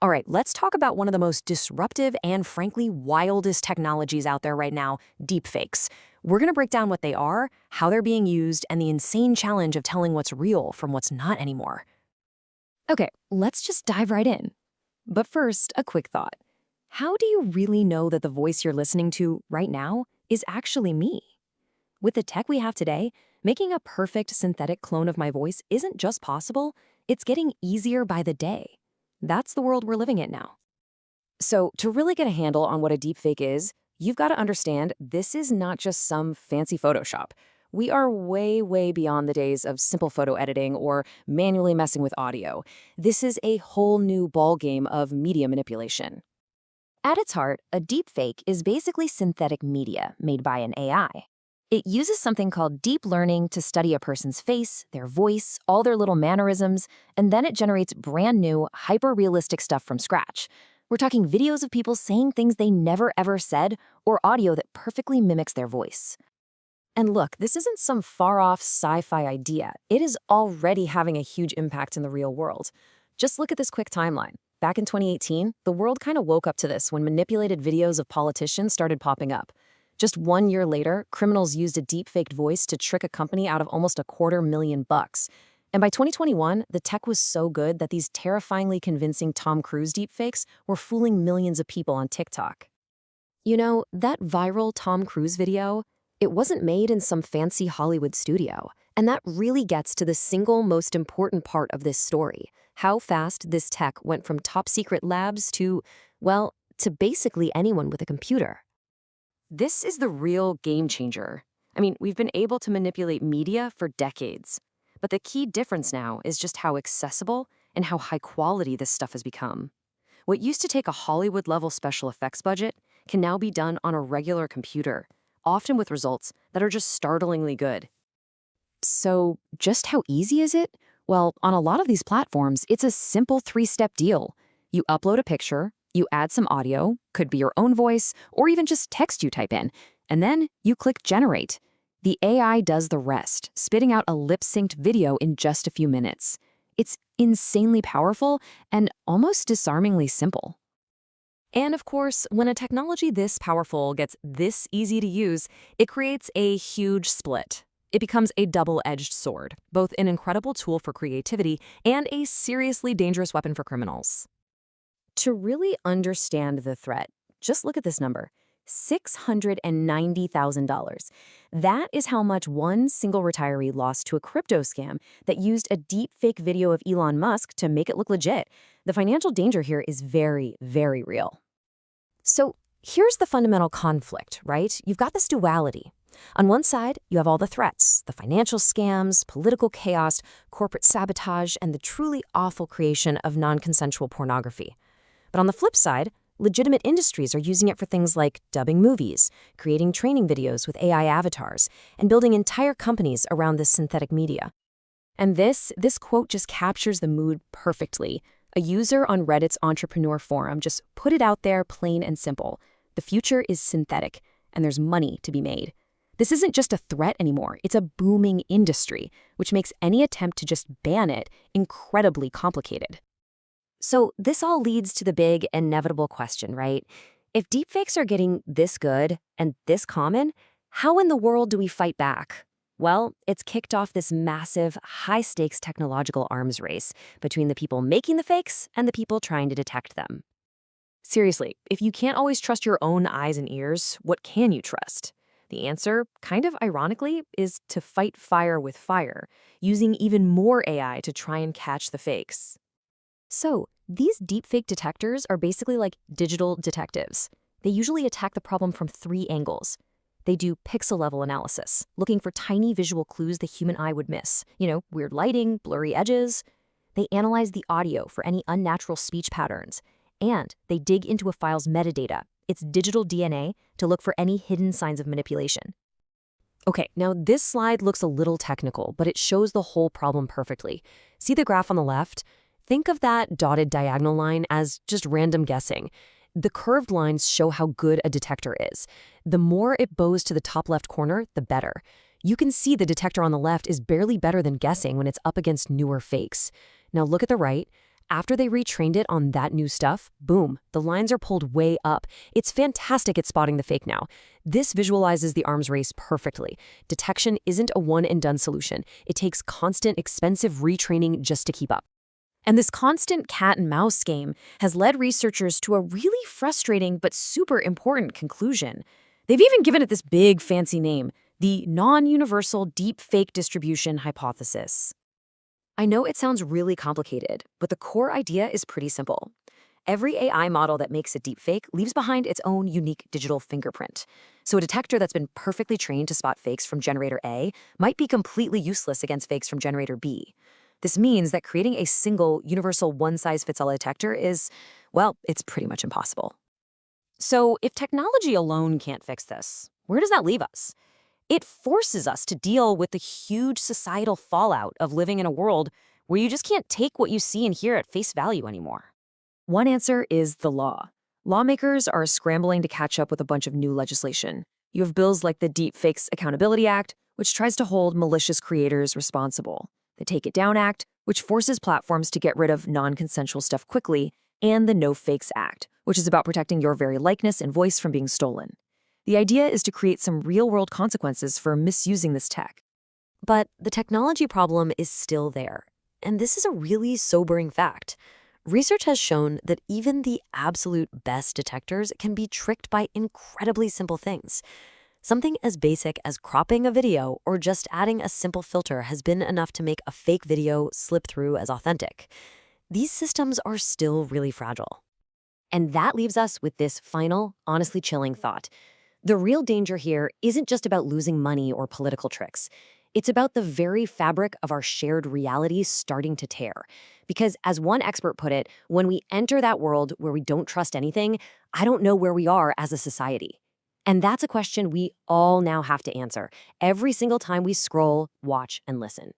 All right, let's talk about one of the most disruptive and frankly wildest technologies out there right now, deepfakes. We're going to break down what they are, how they're being used, and the insane challenge of telling what's real from what's not anymore. Okay, let's just dive right in. But first, a quick thought. How do you really know that the voice you're listening to right now is actually me? With the tech we have today, making a perfect synthetic clone of my voice isn't just possible, it's getting easier by the day. That's the world we're living in now. So, to really get a handle on what a deepfake is, you've got to understand this is not just some fancy Photoshop. We are way, way beyond the days of simple photo editing or manually messing with audio. This is a whole new ballgame of media manipulation. At its heart, a deepfake is basically synthetic media made by an AI. It uses something called deep learning to study a person's face, their voice, all their little mannerisms, and then it generates brand new, hyper-realistic stuff from scratch. We're talking videos of people saying things they never ever said or audio that perfectly mimics their voice. And look, this isn't some far-off sci-fi idea. It is already having a huge impact in the real world. Just look at this quick timeline. Back in 2018, the world kind of woke up to this when manipulated videos of politicians started popping up. Just 1 year later, criminals used a deepfaked voice to trick a company out of almost $250,000. And by 2021, the tech was so good that these terrifyingly convincing Tom Cruise deepfakes were fooling millions of people on TikTok. You know, that viral Tom Cruise video, it wasn't made in some fancy Hollywood studio. And that really gets to the single most important part of this story, how fast this tech went from top-secret labs to, well, to basically anyone with a computer. This is the real game changer. I mean, we've been able to manipulate media for decades. But the key difference now is just how accessible and how high quality this stuff has become. What used to take a Hollywood-level special effects budget can now be done on a regular computer, often with results that are just startlingly good. So, just how easy is it? Well, on a lot of these platforms, it's a simple 3-step deal. You upload a picture, you add some audio, could be your own voice, or even just text you type in, and then you click generate. The AI does the rest, spitting out a lip-synced video in just a few minutes. It's insanely powerful and almost disarmingly simple. And of course, when a technology this powerful gets this easy to use, it creates a huge split. It becomes a double-edged sword, both an incredible tool for creativity and a seriously dangerous weapon for criminals. To really understand the threat, just look at this number, $690,000. That is how much one single retiree lost to a crypto scam that used a deepfake video of Elon Musk to make it look legit. The financial danger here is very, very real. So here's the fundamental conflict, right? You've got this duality. On one side, you have all the threats, the financial scams, political chaos, corporate sabotage, and the truly awful creation of non-consensual pornography. But on the flip side, legitimate industries are using it for things like dubbing movies, creating training videos with AI avatars, and building entire companies around this synthetic media. And this quote just captures the mood perfectly. A user on Reddit's entrepreneur forum just put it out there plain and simple. The future is synthetic, and there's money to be made. This isn't just a threat anymore, it's a booming industry, which makes any attempt to just ban it incredibly complicated. So this all leads to the big, inevitable question, right? If deepfakes are getting this good and this common, how in the world do we fight back? Well, it's kicked off this massive, high-stakes technological arms race between the people making the fakes and the people trying to detect them. Seriously, if you can't always trust your own eyes and ears, what can you trust? The answer, kind of ironically, is to fight fire with fire, using even more AI to try and catch the fakes. So, these deepfake detectors are basically like digital detectives. They usually attack the problem from 3 angles. They do pixel-level analysis, looking for tiny visual clues the human eye would miss. You know, weird lighting, blurry edges. They analyze the audio for any unnatural speech patterns. And they dig into a file's metadata, its digital DNA, to look for any hidden signs of manipulation. Okay, now this slide looks a little technical, but it shows the whole problem perfectly. See the graph on the left? Think of that dotted diagonal line as just random guessing. The curved lines show how good a detector is. The more it bows to the top left corner, the better. You can see the detector on the left is barely better than guessing when it's up against newer fakes. Now look at the right. After they retrained it on that new stuff, boom, the lines are pulled way up. It's fantastic at spotting the fake now. This visualizes the arms race perfectly. Detection isn't a one-and-done solution. It takes constant, expensive retraining just to keep up. And this constant cat-and-mouse game has led researchers to a really frustrating but super important conclusion. They've even given it this big, fancy name, the non-universal deepfake distribution hypothesis. I know it sounds really complicated, but the core idea is pretty simple. Every AI model that makes a deepfake leaves behind its own unique digital fingerprint. So a detector that's been perfectly trained to spot fakes from generator A might be completely useless against fakes from generator B. This means that creating a single, universal one-size-fits-all detector is, well, it's pretty much impossible. So if technology alone can't fix this, where does that leave us? It forces us to deal with the huge societal fallout of living in a world where you just can't take what you see and hear at face value anymore. One answer is the law. Lawmakers are scrambling to catch up with a bunch of new legislation. You have bills like the Deepfakes Accountability Act, which tries to hold malicious creators responsible, the Take It Down Act, which forces platforms to get rid of non-consensual stuff quickly, and the No Fakes Act, which is about protecting your very likeness and voice from being stolen. The idea is to create some real-world consequences for misusing this tech. But the technology problem is still there, and this is a really sobering fact. Research has shown that even the absolute best detectors can be tricked by incredibly simple things. Something as basic as cropping a video or just adding a simple filter has been enough to make a fake video slip through as authentic. These systems are still really fragile. And that leaves us with this final, honestly chilling thought. The real danger here isn't just about losing money or political tricks. It's about the very fabric of our shared reality starting to tear. Because as one expert put it, when we enter that world where we don't trust anything, I don't know where we are as a society. And that's a question we all now have to answer every single time we scroll, watch, and listen.